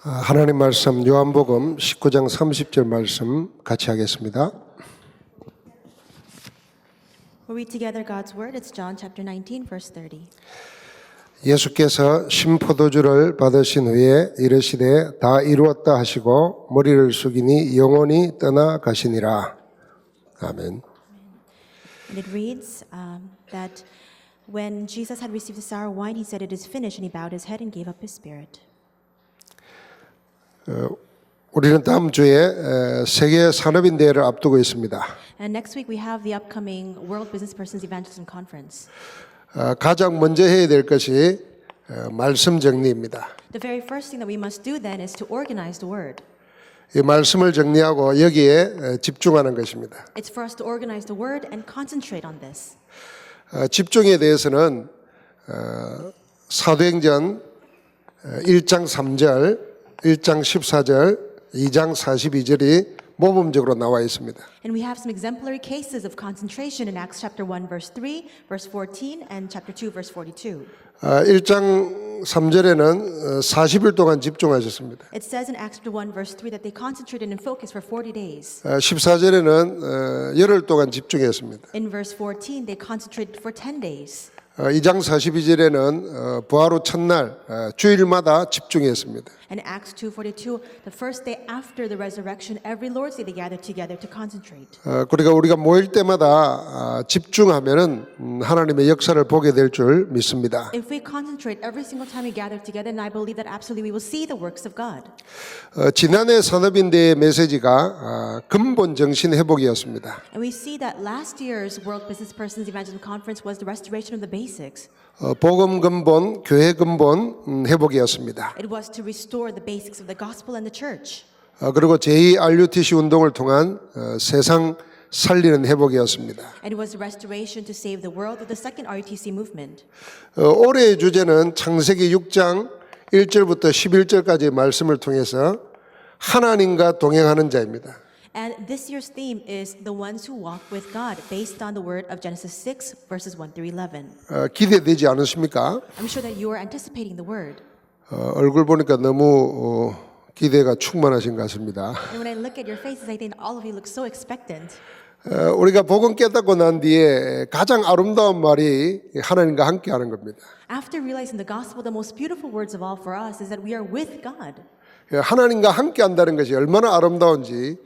하나님 말씀 요한복음 19장 30절 말씀 같이 하겠습니다. We'll read together God's word. It's John chapter 19, verse 30. 예수께서 신포도주를 받으신 후에 이르시되 다 이루었다 하시고 머리를 숙이니 영혼이 떠나가시니라. 아멘. And it reads that when Jesus had received the sour wine, he said, "It is finished," and he bowed his head and gave up his spirit. 우리는 다음 주에 세계 산업인 대회를 앞두고 있습니다. And next week we have the upcoming World Business Persons Evangelism Conference. 가장 먼저 해야 될 것이 말씀 정리입니다. The very first thing that we must do then is to organize the word. 이 말씀을 정리하고 여기에 집중하는 것입니다. It's for us to organize the word and concentrate on this. 집중에 대해서는 사도행전 1장 3절, 1장 14절, 2장 42절이 모범적으로 나와 있습니다. And we have some exemplary cases of concentration in Acts chapter 1 verse 3, verse 14 and chapter 2 verse 42. 1장 3절에는 40일 동안 집중하셨습니다. It says in Acts chapter 1 verse 3 that they concentrated and focused for 40 days. 14절에는 열흘 동안 집중했습니다. In verse 14 they concentrated for 10 days. 2장 42절에는 부활 후 첫날 주일마다 집중했습니다. And Acts 2:42, the first day after the resurrection, every Lord's Day they gathered together to concentrate. 그러니까 우리가 모일 때마다 집중하면은 하나님의 역사를 보게 될 줄 믿습니다. If we concentrate every single time we gather together, and I believe that absolutely we will see the works of God. 지난해 산업인대의 메시지가 근본 정신 회복이었습니다. And we see that last year's World Business Persons Evangelism Conference was the restoration of the basics. 복음 근본, 교회 근본 회복이었습니다. It was to restore the basics of the gospel and the church. 그리고 제2RUTC 운동을 통한 세상 살리는 회복이었습니다. And it was the restoration to save the world of the second RUTC movement. 올해의 주제는 창세기 6장 1절부터 11절까지의 말씀을 통해서 하나님과 동행하는 자입니다. And this year's theme is the ones who walk with God, based on the word of Genesis 6, verses 1 through 11. 기대되지 않으십니까? I'm sure that you are anticipating the word. 얼굴 보니까 너무 기대가 충만하신 것 같습니다. And when I look at your faces, I think all of you look so expectant. 우리가 복음 깨닫고 난 뒤에 가장 아름다운 말이 하나님과 함께하는 겁니다. After realizing the gospel, the most beautiful words of all for us is that we are with God. 하나님과 함께한다는 것이 얼마나 아름다운지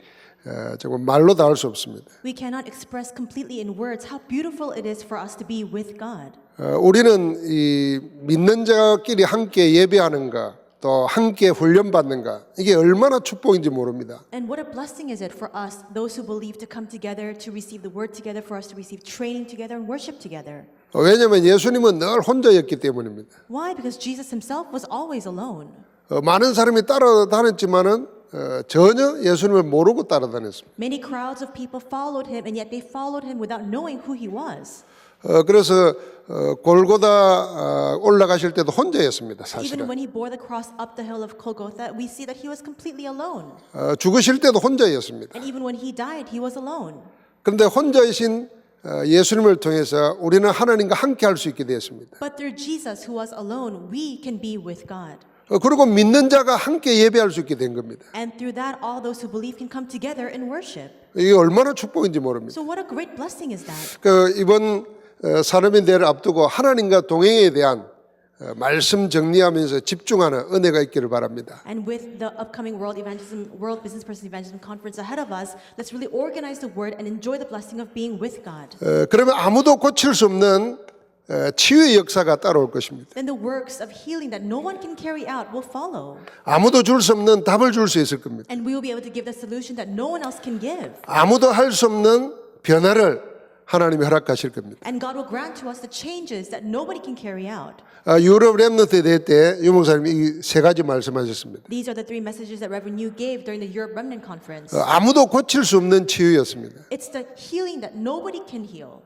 정말 말로 다 할 수 없습니다. We cannot express completely in words how beautiful it is for us to be with God. 우리는 이 믿는 자끼리 함께 예배하는가 또 함께 훈련받는가 이게 얼마나 축복인지 모릅니다. And what a blessing is it for us, those who believe, to come together, to receive the word together, for us to receive training together and worship together. 왜냐하면 예수님은 늘 혼자였기 때문입니다. Why? Because Jesus himself was always alone. 많은 사람이 따라다녔지만은 전혀 예수님을 모르고 따라다녔습니다. Many crowds of people followed him, and yet they followed him without knowing who he was. 그래서 골고다 올라가실 때도 혼자였습니다. Even 사실은. when he bore the cross up the hill of Golgotha, we see that he was completely alone. 죽으실 때도 혼자였습니다. And even when he died, he was alone. 그런데 혼자이신 예수님을 통해서 우리는 하나님과 함께 할 수 있게 되었습니다. But through Jesus, who was alone, we can be with God. 그리고 믿는 자가 함께 예배할 수 있게 된 겁니다. And through that, all those who believe can come together and worship. 이게 얼마나 축복인지 모릅니다. So what a great blessing is that? 이번 산업인 대회를 앞두고 하나님과 동행에 대한 말씀 정리하면서 집중하는 은혜가 있기를 바랍니다. And with the upcoming World Business Persons Evangelism Conference ahead of us, let's really organize the word and enjoy the blessing of being with God. 그러면 아무도 고칠 수 없는 치유의 역사가 따라올 것입니다. Then the works of healing that no one can carry out will follow. 아무도 줄 수 없는 답을 줄 수 있을 겁니다. And we will be able to give the solution that no one else can give. 아무도 할 수 없는 변화를 하나님이 허락하실 겁니다. And God will grant to us the changes that nobody can carry out. 유럽 렘넌트 대회 때 유목사님이 이 세 가지 말씀하셨습니다. These are the three messages that Reverend Yu gave during the Europe Remnant Conference. 아무도 고칠 수 없는 치유였습니다. It's the healing that nobody can heal.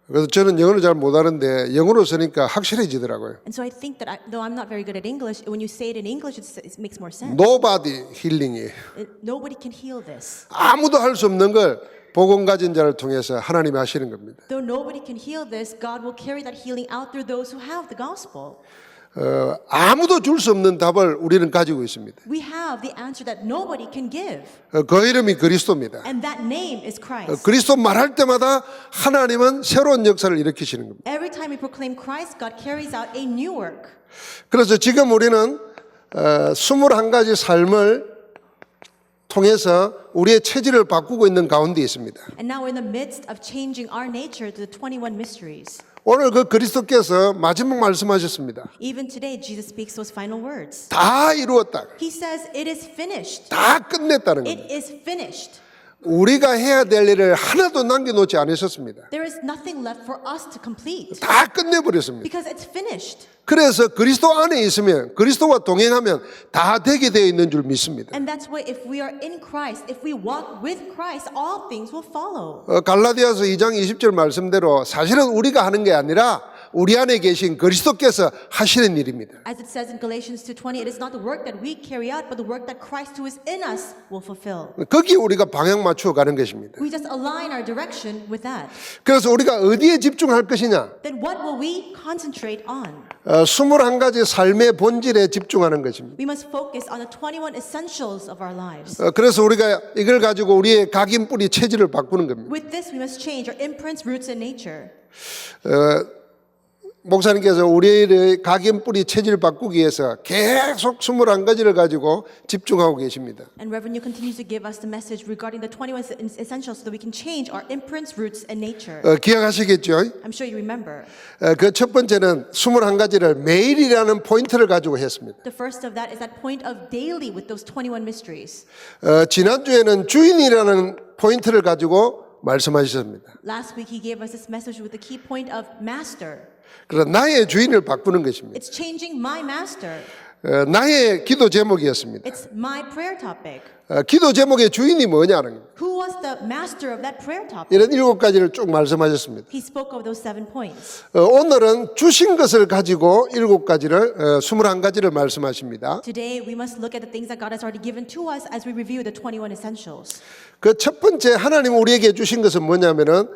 그래서 저는 영어를 잘 못하는데 영어로 쓰니까 확실해지더라고요. And so I think that though I'm not very good at English, when you say it in English, it makes more sense. Nobody 힐링이 Nobody can heal this. 아무도 할 수 없는 걸 복음 가진 자를 통해서 하나님이 하시는 겁니다. Though nobody can heal this, God will carry that healing out through those who have the gospel. 아무도 줄 수 없는 답을 우리는 가지고 있습니다. We have the answer that nobody can give, 그 이름이 그리스도입니다. and that name is Christ. 그리스도 말할 때마다 하나님은 새로운 역사를 일으키시는 겁니다. Every time we proclaim Christ, God carries out a new work. 그래서 지금 우리는 21가지 삶을 통해서 우리의 체질을 바꾸고 있는 가운데 있습니다. And now we're in the midst of changing our nature to the 21 mysteries. 오늘 그 그리스도께서 마지막 말씀하셨습니다. Even today, Jesus speaks those final words. 다 이루었다. He says, "It is finished." 다 끝냈다는 It 겁니다. is finished. 우리가 해야 될 일을 하나도 남겨놓지 않으셨습니다. There is nothing left for us to complete 다 끝내버렸습니다. because it's finished. 그래서 그리스도 안에 있으면 그리스도와 동행하면 다 되게 되어 있는 줄 믿습니다. And that's why if we are in Christ, if we walk with Christ, all things will follow. 갈라디아서 2장 20절 말씀대로 사실은 우리가 하는 게 아니라 우리 안에 계신 그리스도께서 하시는 일입니다. As it says in Galatians 2:20, it is not the work that we carry out, but the work that Christ who is in us will fulfill. 거기에 우리가 방향 맞추어 가는 것입니다. We just align our direction with that. 그래서 우리가 어디에 집중할 것이냐? Then what will we concentrate on? 21가지 삶의 본질에 집중하는 것입니다. We must focus on the 21 essentials of our lives. 그래서 우리가 이걸 가지고 우리의 각인 뿌리 체질을 바꾸는 겁니다. With this, we must change our imprints, roots, and nature. 목사님께서 우리의 각인 뿌리 체질을 바꾸기 위해서 계속 21가지를 가지고 집중하고 계십니다. And Reverend, you continue to give us the message regarding the 21 essentials so that we can change our imprints, roots, and nature. 기억하시겠죠? I'm sure you remember. 그 첫 번째는 21가지를 매일이라는 포인트를 가지고 했습니다. The first of that is that point of daily with those 21 mysteries. 지난주에는 주인이라는 포인트를 가지고 말씀하셨습니다. Last week, he gave us this message with the key point of master. 그래서 나의 주인을 바꾸는 것입니다. It's changing my master. 나의 기도 제목이었습니다. It's my prayer topic. 기도 제목의 주인이 뭐냐는 겁니다. Who was the master of that prayer topic? 이런 7가지를 쭉 말씀하셨습니다. He spoke of those 7 points. 오늘은 주신 것을 가지고 7가지를 21가지를 말씀하십니다. Today, we must look at the things that God has already given to us as we review the 21 essentials. 그 첫 번째 하나님 우리에게 주신 것은 뭐냐면은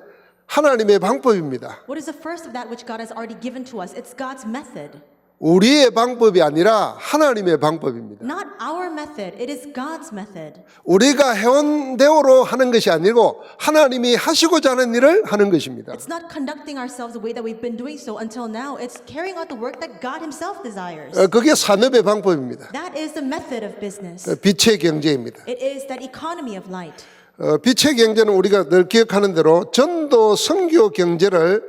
하나님의 방법입니다. What is the first of that which God has already given to us? It's God's method. 우리의 방법이 아니라 하나님의 방법입니다. Not our method, it is God's method. 우리가 해온 대로 하는 것이 아니고 하나님이 하시고자 하는 일을 하는 것입니다. It's not conducting ourselves the way that we've been doing so until now. It's carrying out the work that God Himself desires. 그게 산업의 방법입니다. That is the method of business. 빛의 경제입니다. It is that economy of light. 빛의 경제는 우리가 늘 기억하는 대로 전도 선교 경제를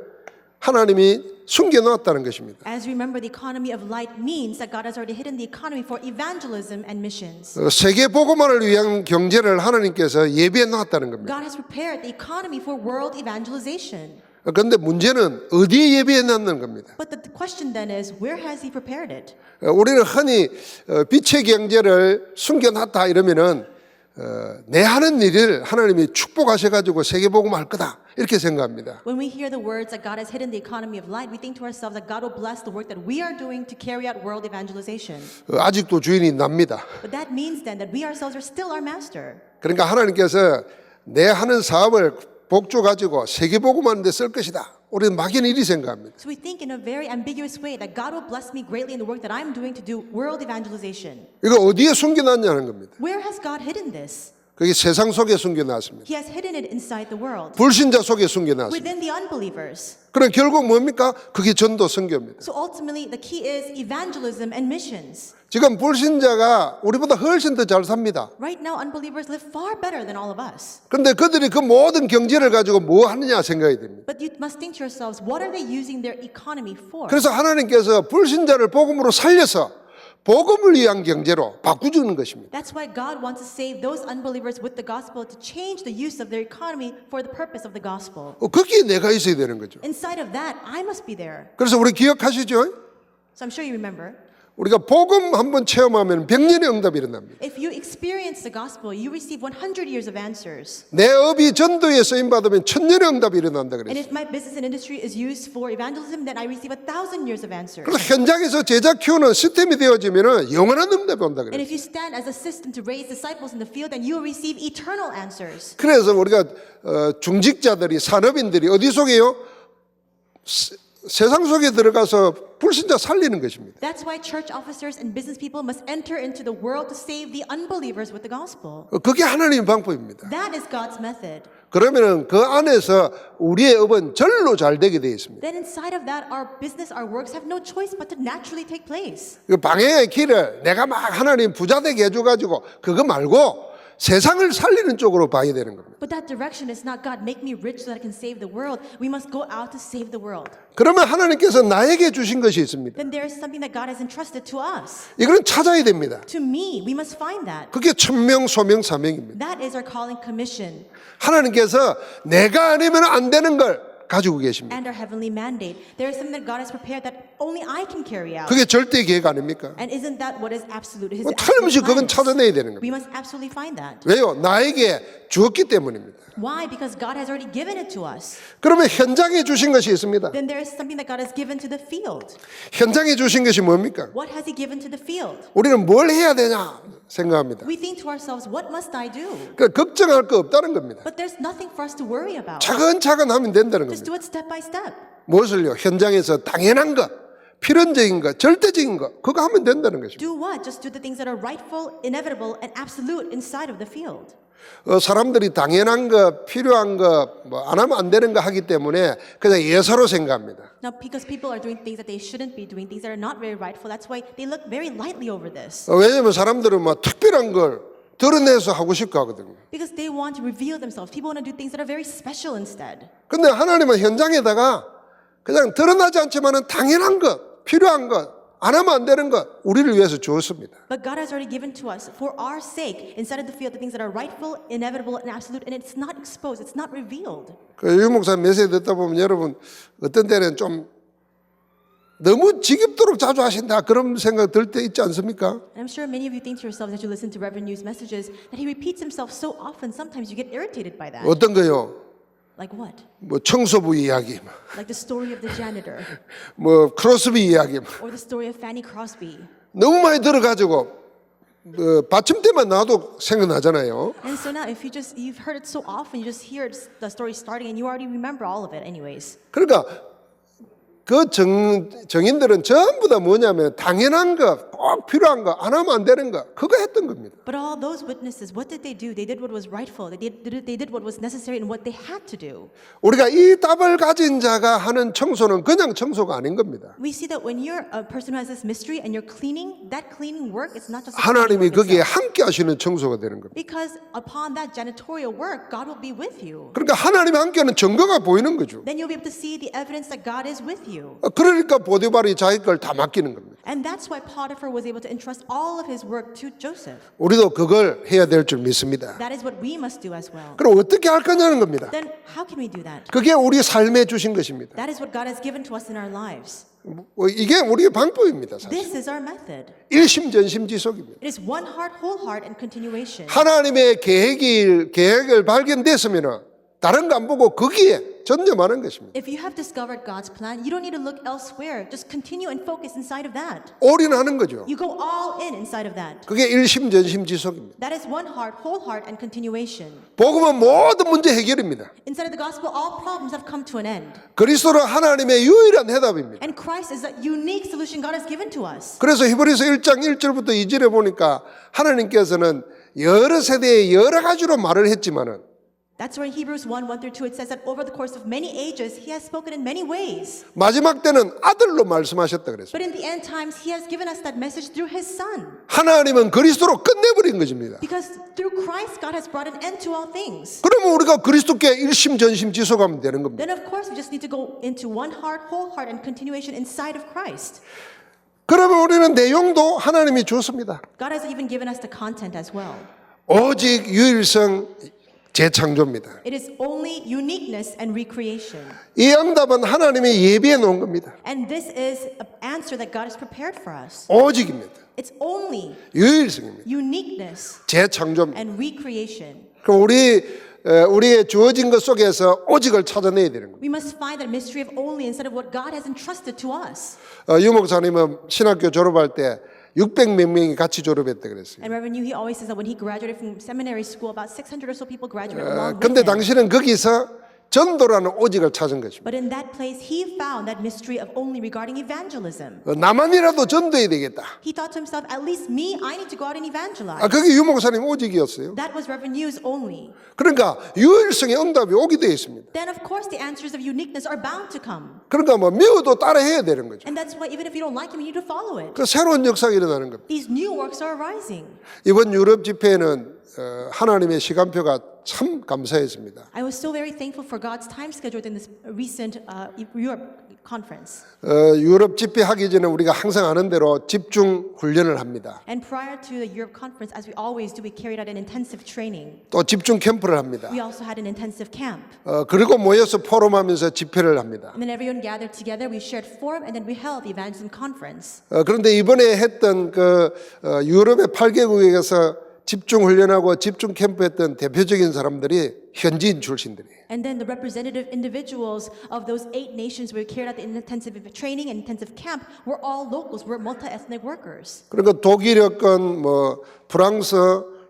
하나님이 숨겨놓았다는 것입니다. As we remember, the economy of light means that God has already hidden the economy for evangelism and missions. 세계 복음화를 위한 경제를 하나님께서 예비해 놓았다는 겁니다. God has prepared the economy for world evangelization. 그런데 문제는 어디에 예비해 놨는 겁니다. But the question then is, where has He prepared it? 우리는 흔히 빛의 경제를 숨겨놨다 이러면은 내 하는 일을 하나님이 축복하셔가지고 세계복음할 거다 이렇게 생각합니다. When we hear the words that God has hidden the economy of light, we think to ourselves that God will bless the work that we are doing to carry out world evangelization. 아직도 주인이 납니다. But that means then that we ourselves are still our master. 그러니까 하나님께서 내 하는 사업을 복주 가지고 세계복음하는 데 쓸 것이다. 우리는 막연히 이리 생각합니다. So we think in a very ambiguous way that God will bless me greatly in the work that I'm doing to do world evangelization. 이거 어디에 숨겨놨냐는 겁니다. Where has God hidden this? 그게 세상 속에 숨겨놨습니다. He has hidden it inside the world, 불신자 속에 숨겨놨습니다. within the unbelievers. 그럼 결국 뭡니까? 그게 전도 선교입니다. So ultimately, the key is evangelism and missions. 지금 불신자가 우리보다 훨씬 더 잘 삽니다. Right now, unbelievers live far better than all of us. 그런데 그들이 그 모든 경제를 가지고 뭐 하느냐 생각이 됩니다. But you must think to yourselves, what are they using their economy for? 그래서 하나님께서 불신자를 복음으로 살려서 복음을 위한 경제로 바꾸주는 것입니다. That's why God wants to save those unbelievers with the gospel to change the use of their economy for the purpose of the gospel. 거기에 내가 있어야 되는 거죠. Inside of that, I must be there. 그래서 우리 기억하시죠? So I'm sure you remember. 우리가 복음 한번 체험하면 100년의 응답이 일어납니다. If you experience the gospel, you receive 100 years of answers. 내 업이 전도에 쓰임 받으면 1000년의 응답이 일어난다 And 그랬어요. if my business and industry is used for evangelism, then I receive 1,000 years of answers. 그래서 현장에서 제자 키우는 시스템이 되어지면 영원한 응답이 온다 And 그랬어요. if you stand as a system to raise disciples in the field, then you will receive eternal answers. 그래서 우리가 중직자들이 산업인들이 어디 속에요? 세상 속에 들어가서 불신자 살리는 것입니다. That's why church officers and business people must enter into the world to save the unbelievers with the gospel. 그게 하나님의 방법입니다. That is God's method. 그러면은 그 안에서 우리의 업은 절로 잘 되게 되어 있습니다. Then inside of that, our business, our works have no choice but to naturally take place. 그 방향의 길을 내가 막 하나님 부자 되게 해줘가지고 그거 말고 세상을 살리는 쪽으로 봐야 되는 겁니다. But that direction is not God, make me rich so that I can save the world. We must go out to save the world. 그러면 하나님께서 나에게 주신 것이 있습니다. Then there is something that God has entrusted to us. 이거는 찾아야 됩니다. To me, we must find that. 그게 천명, 소명, 사명입니다. That is our calling commission 하나님께서 내가 아니면 안 되는 걸 가지고 계십니다. and our heavenly mandate. There is something that God has prepared that only I can carry out. 그게 절대 계획 아닙니까? And isn't that what is absolute? His 틀림없이 absolute 그건 plans? 찾아내야 되는 We 겁니다. must absolutely find that. 왜요? 나에게 주었기 때문입니다. Why? Because God has already given it to us. 그러면 현장에 주신 것이 있습니다. Then there is something that God has given to the field. 현장에 주신 것이 뭡니까? What has He given to the field? 우리는 뭘 해야 되냐 생각합니다. We think to ourselves, what must I do? 그 걱정할 거 없다는 겁니다. But there's nothing for us to worry about. 차근차근 하면 된다는 Just 겁니다. do it step by step. 무엇을요? 현장에서 당연한 것, 필연적인 것, 절대적인 것, 그거 하면 된다는 것입니다. Do what? Just do the things that are rightful, inevitable, and absolute inside of the field. 사람들이 당연한 것, 필요한 것, 뭐 안 하면 안 되는 거 하기 때문에 그냥 예사로 생각합니다. Now, because people are doing things that they shouldn't be doing, things that are not very rightful, that's why they look very lightly over this. 왜냐하면 사람들은 뭐 특별한 걸 드러내서 하고 싶어 하거든요. Because they want to reveal themselves. People want to do things that are very special instead. 근데 하나님은 현장에다가 그냥 드러나지 않지만은 당연한 것, 필요한 것, 안 하면 안 되는 것, 우리를 위해서 주었습니다. But God has already given to us, for our sake, inside of the field, the things that are rightful, inevitable, and absolute, and it's not exposed, it's not revealed. 유 목사 메시지 듣다 보면 여러분 어떤 때는 좀 너무 지겹도록 자주 하신다 그런 생각 들 때 있지 않습니까? And I'm sure many of you think to yourselves as you listen to Reverend New's messages that he repeats himself so often, sometimes you get irritated by that. 어떤 거요? Like what? 뭐 청소부 이야기, Like the story of the janitor, 뭐 크로스비 이야기, or the story of Fanny Crosby. 너무 많이 들어가지고 받침대만 나와도 생각나잖아요. And so now, if you've heard it so often, you just hear the story starting and you already remember all of it anyways. 그러니까 그 정인들은 전부 다 뭐냐면 당연한 거, 꼭 필요한 거, 안 하면 안 되는 거, 그거 했던 겁니다. But all those witnesses, what did they do? They did what was rightful. They did what was necessary and what they had to do. 우리가 이 답을 가진 자가 하는 청소는 그냥 청소가 아닌 겁니다. We see that when you're a person who has this mystery and you're cleaning, that cleaning work is not just 하나님이 cleaning work 거기에 itself. 함께 하시는 청소가 되는 겁니다. Because upon that janitorial work, God will be with you. 그러니까 하나님 함께 하는 증거가 보이는 거죠. Then you'll be able to see the evidence that God is with you. 그러니까 보디발이 자기 걸 다 맡기는 겁니다. And that's why Potiphar was able to entrust all of his work to Joseph. 우리도 그걸 해야 될 줄 믿습니다. That is what we must do as well. 그럼 어떻게 할 거냐는 겁니다. Then how can we do that? 그게 우리 삶에 주신 것입니다. That is what God has given to us in our lives. 이게 우리의 방법입니다. 사실. This is our method. 일심전심지속입니다. It is one heart, whole heart, and continuation. 하나님의 계획을 발견됐으면 다른 거 안 보고 거기에 전념하는 것입니다. If you have discovered God's plan, you don't need to look elsewhere. Just continue and focus inside of that. 올인하는 거죠. You go all in inside of that. 그게 일심전심지속입니다. That is one heart, whole heart, and continuation. 복음은 모든 문제 해결입니다. Inside of the gospel, all problems have come to an end. 그리스도로 하나님의 유일한 해답입니다. And Christ is the unique solution God has given to us. 그래서 히브리서 1장 1절부터 2절에 보니까 하나님께서는 여러 세대에 여러 가지로 말을 했지만은 That's where in Hebrews 1, 1 through 2, it says that over the course of many ages, He has spoken in many ways. 마지막 때는 아들로 말씀하셨다 그랬어요. But in the end times, He has given us that message through His Son. 하나님은 그리스도로 끝내버린 것입니다. Because through Christ, God has brought an end to all things. 그러면 우리가 그리스도께 일심전심지속하면 되는 겁니다. Then of course, we just need to go into one heart, whole heart, and continuation inside of Christ. 그러면 우리는 내용도 하나님이 줬습니다. God has even given us the content as well. 오직 유일성 재창조입니다. It is only uniqueness and recreation. 이 응답은 하나님이 예비해 놓은 겁니다. And this is an answer that God has prepared for us. 오직입니다. It's only 유일성입니다. uniqueness 재창조입니다. and recreation. 그럼 우리의 주어진 것 속에서 오직을 찾아내야 되는 겁니다. We must find that mystery of only instead of what God has entrusted to us. 유 목사님은 신학교 졸업할 때 600몇 명이 같이 졸업했다 그랬어요. And Reverend Yu, he always says that when he graduated from seminary school, about 600 or so people graduated along with 근데 him. 당신은 거기서 전도라는 오직을 찾은 것입니다. But in that place, he found that mystery of only regarding evangelism. 나만이라도 전도해야 되겠다. He thought to himself, at least me, I need to go out and evangelize. 그게 유 목사님 오직이었어요. That was Reverend Yu's only. 그러니까 유일성의 응답이 오게 되어 있습니다. Then, of course, the answers of uniqueness are bound to come. 그러니까 뭐 미워도 따라해야 되는 거죠. And that's why even if you don't like him, you need to follow it. 그 새로운 역사가 일어나는 겁니다. These new works are arising. 이번 유럽 집회에는 하나님의 시간표가 참 감사했습니다. I was so very thankful for God's time schedule in this recent Europe conference. 유럽 집회 하기 전에 우리가 항상 하는 대로 집중 훈련을 합니다. And prior to the Europe conference, as we always do, we carried out an intensive training. 또 집중 캠프를 합니다. We also had an intensive camp. 그리고 모여서 포럼하면서 집회를 합니다. And then everyone gathered together, we shared forum, and then we held the evangelism conference. 그런데 이번에 했던 유럽의 8개국에서 집중 훈련하고 집중 캠프했던 대표적인 사람들이 현지인 출신들이에요. And then the representative individuals of those 8 nations where we carried out the intensive training and intensive camp were all locals, were multi-ethnic workers. 그러니까 독일어권, 프랑스,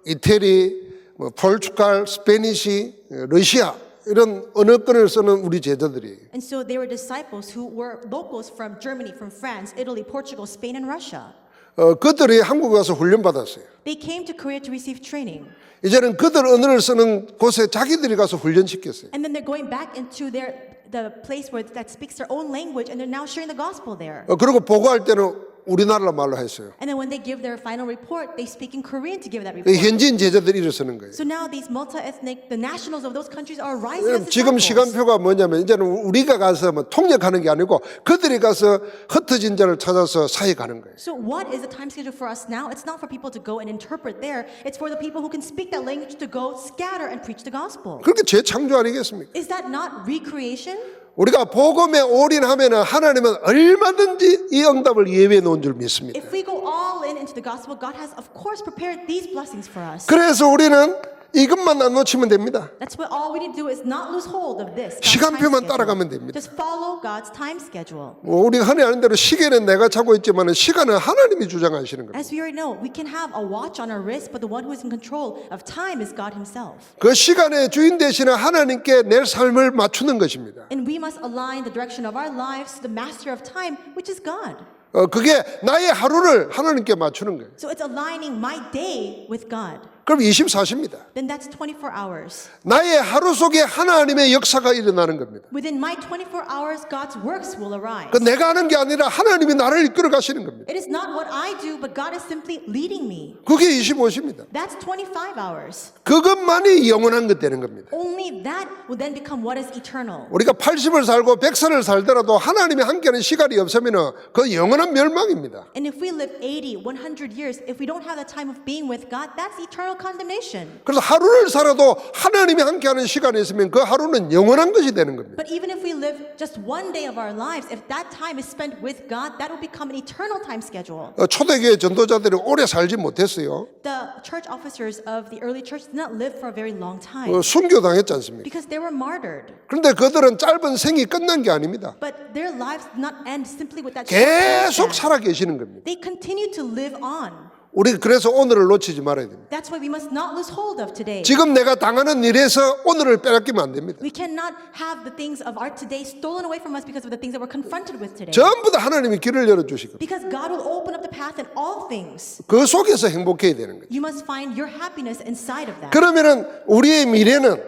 이태리, 포르투갈, 스페니시, 러시아 이런 언어권을 쓰는 우리 제자들이에요. And so they were disciples who were locals from Germany, from France, Italy, Portugal, Spain, and Russia. 그들이 한국에 와서 훈련 받았어요. They came to Korea to receive training. 이제는 그들 언어를 쓰는 곳에 자기들이 가서 훈련시켰어요. And then they're going back into the place where that speaks their own language, and they're now sharing the gospel there. 그리고 보고할 때는 우리나라 말로 했어요. And then when they give their final report, they speak in Korean to give that report. 현지인 제자들이 일어서는 거예요. So now these multi-ethnic, the nationals of those countries are rising as 지금 disciples. 시간표가 뭐냐면 이제는 우리가 가서 통역하는 게 아니고 그들이 가서 흩어진 자를 찾아서 사역하는 거예요. So what is the time schedule for us now? It's not for people to go and interpret there. It's for the people who can speak that language to go scatter and preach the gospel. 그렇게 재창조 아니겠습니까? Is that not recreation? 우리가 복음에 올인하면 하나님은 얼마든지 이 응답을 예비해 놓은 줄 믿습니다. If we go all in into the gospel, God has of course prepared these blessings for us. 그래서 우리는 이것만 안 놓치면 됩니다. That's why all we need to do is not lose hold of this. God's 시간표만 time 따라가면 schedule. 됩니다. Just follow God's time schedule. 우리가 흔히 아는 대로 시계는 내가 차고 있지만 시간은 하나님이 주장하시는 겁니다. As we already know, we can have a watch on our wrist, but the one who is in control of time is God Himself. 그 시간의 주인 되시는 하나님께 내 삶을 맞추는 것입니다. And we must align the direction of our lives to the master of time, which is God. 그게 나의 하루를 하나님께 맞추는 거예요. So it's aligning my day with God. 그럼 24시입니다. Then that's 24 hours. 나의 하루 속에 하나님의 역사가 일어나는 겁니다. Within my 24 hours, God's works will arise. 그 내가 하는 게 아니라 하나님이 나를 이끌어 가시는 겁니다. It is not what I do, but God is simply leading me. 그게 25시입니다. That's 25 hours. 그것만이 영원한 것 되는 겁니다. Only that will then become what is eternal. 우리가 80을 살고 100살을 살더라도 하나님이 함께하는 시간이 없으면 그 영원한 멸망입니다. And if we live 80, 100 years, if we don't have the time of being with God, that's eternal condemnation. 그래서 하루를 살아도 하나님이 함께하는 시간이 있으면 그 하루는 영원한 것이 되는 겁니다. But even if we live just one day of our lives, if that time is spent with God, that will become an eternal time schedule. 초대교회 전도자들이 오래 살지 못했어요. The church officers of the early church did not live for a very long time 순교당했지 않습니까? because they were martyred. 그런데 그들은 짧은 생이 끝난 게 아닙니다. But their lives did not end simply with that. 계속 short lifespan. 살아 계시는 겁니다. They continue to live on. 우리 그래서 오늘을 놓치지 말아야 됩니다. That's why we must not lose hold of today. 지금 내가 당하는 일에서 오늘을 빼앗기면 안 됩니다. We cannot have the things of our today stolen away from us because of the things that we're confronted with today. 전부 다 하나님이 길을 열어주시고 Because God will open up the path in all things. 그 속에서 행복해야 되는 거죠. You must find your happiness inside of that. 그러면은 우리의 미래는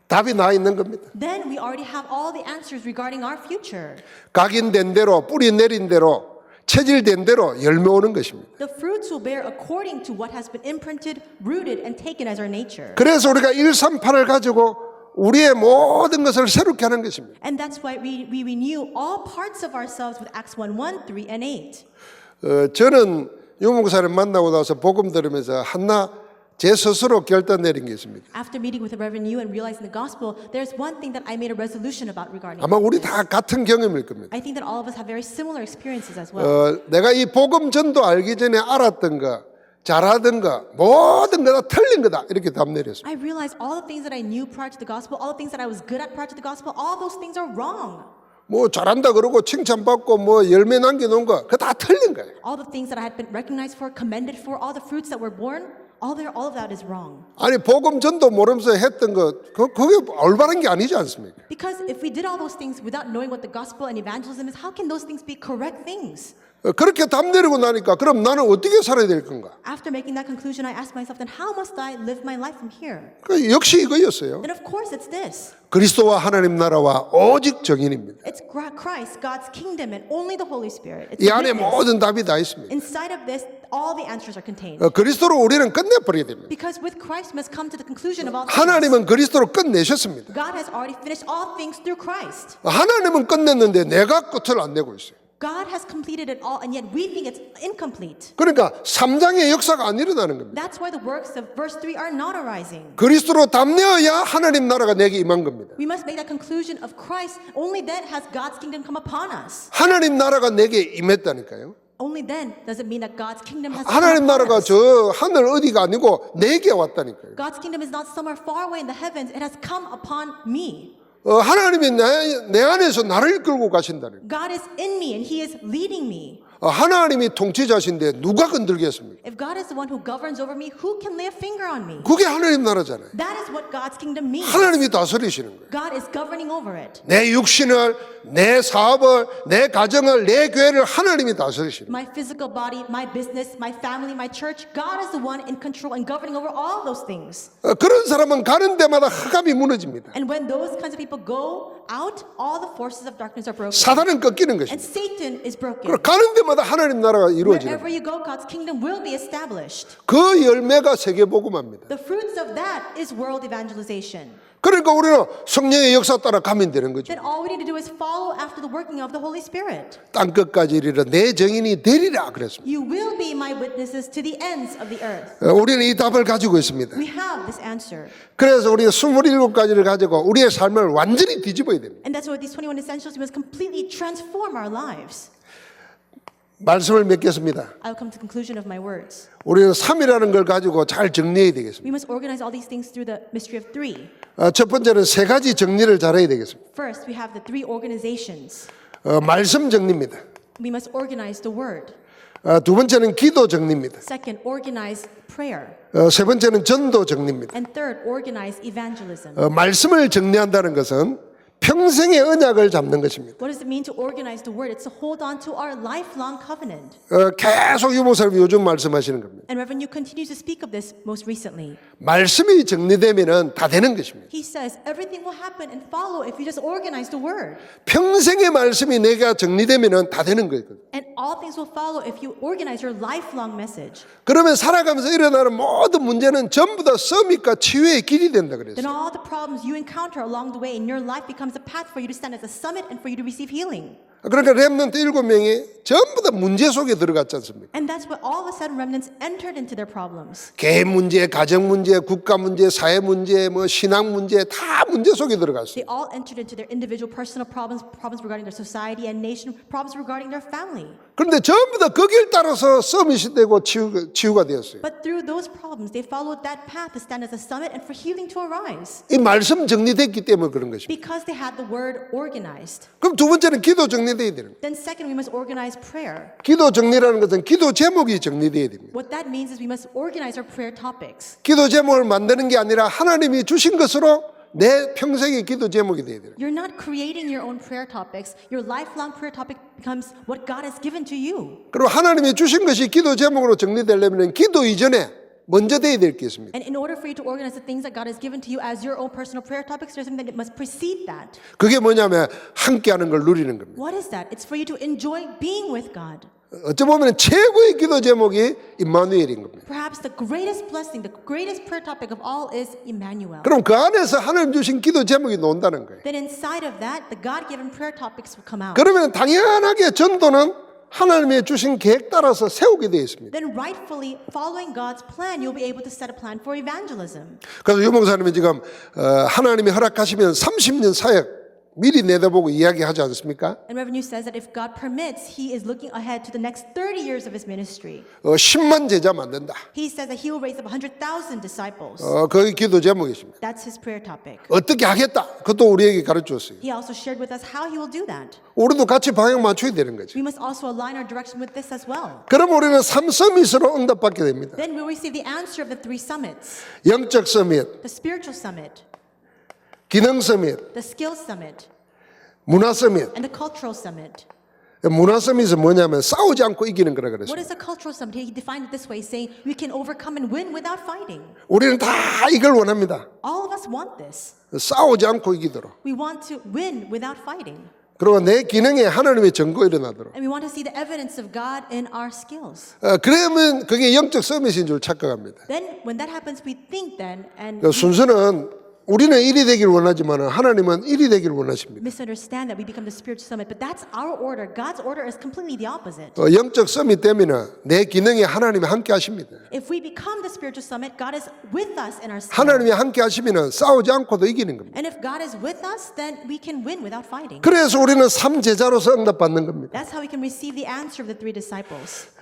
답이 나 있는 겁니다. Then we already have all the answers regarding our future. 각인된 대로 뿌리 내린 대로 체질된 대로 열매 오는 것입니다. The fruits will bear according to what has been imprinted, rooted, and taken as our nature. 그래서 우리가 138을 가지고 우리의 모든 것을 새롭게 하는 것입니다. And that's why we renew all parts of ourselves with Acts 1:1, 3, and 8. 저는 유목사를 만나고 나서 복음 들으면서 하나 제 스스로 결단 내린 게 있습니다. After meeting with the Reverend Yu and realizing the gospel, there's one thing that I made a resolution about regarding 아마 우리 this. 다 같은 경험일 겁니다. I think that all of us have very similar experiences as well. 내가 이 복음 전도 알기 전에 알았던 거, 잘하던 거, 모든 거 다 틀린 거다 이렇게 답 내렸습니다. I realized all the things that I knew prior to the gospel, all the things that I was good at prior to the gospel, all those things are wrong. 뭐 잘한다 그러고 칭찬받고 뭐 열매 남겨놓은 거 그거 다 틀린 거예요. All the things that I had been recognized for, commended for, all the fruits that were born, All of that is wrong. 아니 복음 전도 모르면서 했던 것 그게 올바른 게 아니지 않습니까? Because if we did all those things without knowing what the gospel and evangelism is, how can those things be correct things? 그렇게 답 내리고 나니까 그럼 나는 어떻게 살아야 될 건가? After making that conclusion, I asked myself, then how must I live my life from here? 역시 이거였어요. And of course it's this. 그리스도와 하나님 나라와 오직 정인입니다. It's Christ, God's kingdom, and only the Holy Spirit. It's 이 안에 witness. 모든 답이 다 있습니다. Inside of this, all the answers are contained. 그리스도로 우리는 끝내버려야 됩니다. Because with Christ, we must come to the conclusion of all things. 하나님은 그리스도로 끝내셨습니다. God has already finished all things through Christ. 하나님은 끝냈는데 내가 끝을 안 내고 있어요. God has completed it all, and yet we think it's incomplete. 그러니까 3장의 역사가 안 일어나는 겁니다. That's why the works of verse 3 are not arising. 그리스도로 담내어야 하나님 나라가 내게 임한 겁니다. We must make that conclusion of Christ. Only then has God's kingdom come upon us. 하나님 나라가 내게 임했다니까요. Only then does it mean that God's kingdom has come 하나님 upon 나라가 us. 저 하늘 어디가 아니고 내게 왔다니까요. God's kingdom is not somewhere far away in the heavens. It has come upon me. 하나님이 내 안에서 나를 끌고 가신다는 거예요. God is in me and He is leading me. 하나님이 통치자신데 누가 건들겠습니까? If God is the one who governs over me, who can lay a finger on me? 그게 하나님 나라잖아요. That is what God's kingdom means. 하나님이 다스리시는 거예요. God is governing over it. 내 육신을, 내 사업을, 내 가정을, 내 교회를 하나님이 다스리시는 거예요. My physical body, my business, my family, my church, God is the one in control and governing over all those things. 그런 사람은 가는 데마다 흑암이 무너집니다. And when those kinds of people go out, all the forces of darkness are broken. 사단은 꺾이는 And 것입니다. Satan is broken. 그리고 가는 데마다 하나님 나라가 이루어지는 Wherever 거예요. you go, God's kingdom will be established. 그 열매가 세계복음화입니다. The fruits of that is world evangelization. 그러니까 우리는 성령의 역사 따라 가면 되는 거죠. Then all we need to do is follow after the working of the Holy Spirit. 땅끝까지 이르러 내 증인이 되리라 그랬습니다. You will be my witnesses to the ends of the earth. 우리는 이 답을 가지고 있습니다. We have this answer. 그래서 우리가 27가지를 가지고 우리의 삶을 완전히 뒤집어야 됩니다. And that's why these 21 essentials, we must completely transform our lives. 말씀을 맺겠습니다. I'll come to the conclusion of my words. 우리는 3이라는 걸 가지고 잘 정리해야 되겠습니다. We must organize all these things through the mystery of 3. 첫 번째는 세 가지 정리를 잘해야 되겠습니다. First, we have the 3 organizations. 말씀 정리입니다. We must organize the word. 두 번째는 기도 정리입니다. Second, organize prayer. 세 번째는 전도 정리입니다. And third, organize evangelism. 말씀을 정리한다는 것은 평생의 언약을 잡는 것입니다. What does it mean to organize the word? It's to hold on to our lifelong covenant. 계속 유목사님이 요즘 말씀하시는 겁니다. And Reverend, you continue to speak of this most recently. 말씀이 정리되면 다 되는 것입니다. He says everything will happen and follow if you just organize the word. 평생의 말씀이 내가 정리되면 다 되는 거거든요. And all things will follow if you organize your lifelong message. 그러면 살아가면서 일어나는 모든 문제는 전부 다 서밋과 치유의 길이 된다 그랬어요. Then all the problems you encounter along the way in your life becomes a path for you to stand as a summit and for you to receive healing. 그러니까 렘넌트 7명이 전부 다 문제 속에 들어갔지 않습니까? And that's why all of a sudden remnants entered into their problems. 개인 문제, 가정 문제, 국가 문제, 사회 문제, 신앙 문제 다 문제 속에 들어갔어요. They all entered into their individual personal problems, problems regarding their society and nation, problems regarding their family. 그런데 전부 다 거길 따라서 서밋이 되고 치유가 되었어요. But through those problems, they followed that path to stand as a summit and for healing to arise. 이 말씀 정리됐기 때문에 그런 것입니다. Because they had the word organized. 그럼 두 번째는 기도 정리돼야 되는 거예요. Then second, we must organize prayer. 기도 정리라는 것은 기도 제목이 정리돼야 됩니다. What that means is we must organize our prayer topics. 기도 제목을 만드는 게 아니라 하나님이 주신 것으로 내 평생의 기도 제목이 돼야 돼요. You're not creating your own prayer topics. Your lifelong prayer topic becomes what God has given to you. 그리고 하나님이 주신 것이 기도 제목으로 정리되려면 기도 이전에 먼저 돼야 될 게 있습니다. And in order for you to organize the things that God has given to you as your own personal prayer topics, there's something that must precede that. 그게 뭐냐면 함께하는 걸 누리는 겁니다. What is that? It's for you to enjoy being with God. 어찌 보면 최고의 기도 제목이 임마누엘인 겁니다. Perhaps the greatest blessing, the greatest prayer topic of all is Emmanuel. 그럼 그 안에서 하나님 주신 기도 제목이 나온다는 거예요. Then inside of that, the God-given prayer topics will come out. 그러면 당연하게 전도는 하나님의 주신 계획 따라서 세우게 되어 있습니다. Then rightfully following God's plan, you'll be able to set a plan for evangelism. 그래서 유 목사님이 지금 하나님이 허락하시면 30년 사역 미리 내다보고 이야기하지 않습니까? And Revenue says that if God permits, He is looking ahead to the next 30 years of His ministry. 10만 제자 만든다. He says that He will raise up 100,000 disciples. 거기 기도 제목이십니다. That's His prayer topic. 어떻게 하겠다. 그것도 우리에게 가르쳐줬어요. He also shared with us how He will do that. 우리도 같이 방향 맞춰야 되는 거죠. We must also align our direction with this as well. 그럼 우리는 3서밋으로 응답받게 됩니다. Then we'll receive the answer of the 3 summits. 영적 서밋, The spiritual summit, 기능 서밋, the skills summit, 문화 서밋. and the cultural summit. 문화 서밋은 뭐냐면 싸우지 않고 이기는 거라 What 그랬어요. is a cultural summit? He defined it this way, saying we can overcome and win without fighting. 우리는 다 이걸 원합니다. All of us want this. 싸우지 않고 이기도록. We want to win without fighting. 그리고 내 기능에 하나님의 증거 일어나도록. And we want to see the evidence of God in our skills. 그러면 그게 영적 서밋인 줄 착각합니다. Then when that happens, we think then and 그 순서는 우리는 1이 되기를 원하지만 하나님은 1이 되기를 원하십니다. misunderstand that we become the spiritual summit. But that's our order. God's order is completely the opposite. 영적 서밋 되면 내 기능에 하나님이 함께 하십니다. If we become the spiritual summit, God is with us in our skill. 하나님이 함께 하시면 싸우지 않고도 이기는 겁니다. And if God is with us, then we can win without fighting. 그래서 우리는 3제자로서 응답받는 겁니다. That's how we can receive the answer of the 3 disciples.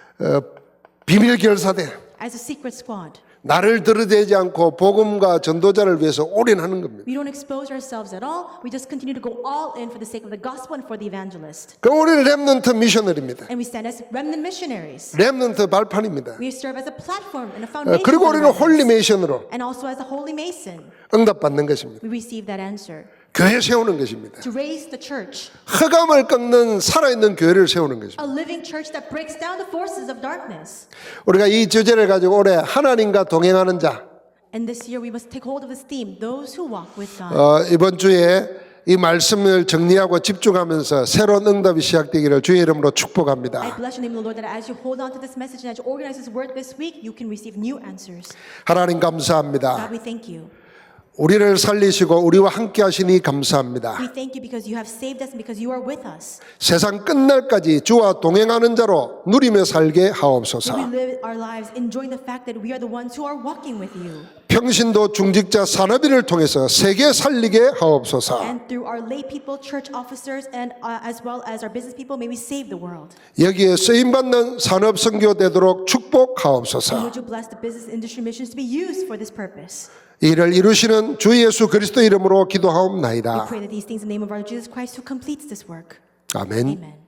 비밀 결사대. As a secret squad. 나를 들이대지 않고 복음과 전도자를 위해서 올인하는 겁니다. We don't expose ourselves at all. We just continue to go all in for the sake of the gospel and for the evangelist. 그럼 우리는 렘넌트 미셔너리입니다. And we stand as remnant missionaries. 렘넌트 발판입니다. We serve as a platform and a foundation. 그리고 for the 우리는 홀리 remnants. 메이션으로 And also as a holy mason. 응답받는 것입니다. We receive that answer. 교회 세우는 것입니다. To raise the church. 흑암을 꺾는 살아있는 교회를 세우는 것입니다. A living church that breaks down the forces of darkness. 우리가 이 주제를 가지고 올해 하나님과 동행하는 자, And this year we must take hold of this theme, those who walk with God. 이번 주에 이 말씀을 정리하고 집중하면서 새로운 응답이 시작되기를 주의 이름으로 I 축복합니다. bless your name, Lord, that as you hold on to this message and as you organize this word this week, you can receive new answers. 하나님 감사합니다. God, we thank you. 우리를 살리시고 우리와 함께 하시니 감사합니다. We thank you because you have saved us and because you are with us. 세상 끝날까지 주와 동행하는 자로 누리며 살게 May we 하옵소서. live our lives enjoying the fact that we are the ones who are walking with you. 평신도 중직자 산업인을 통해서 세계 살리게 하옵소서. And through our lay people, church officers, and as well as our business people, may we save the world. 여기에 쓰임받는 산업 선교 되도록 And 축복하옵소서. would you bless the business industry missions to be used for this purpose? 이를 이루시는 주 예수 그리스도 이름으로 We 기도하옵나이다. pray that these things in the name of our Lord Jesus Christ who completes this work. 아멘. Amen.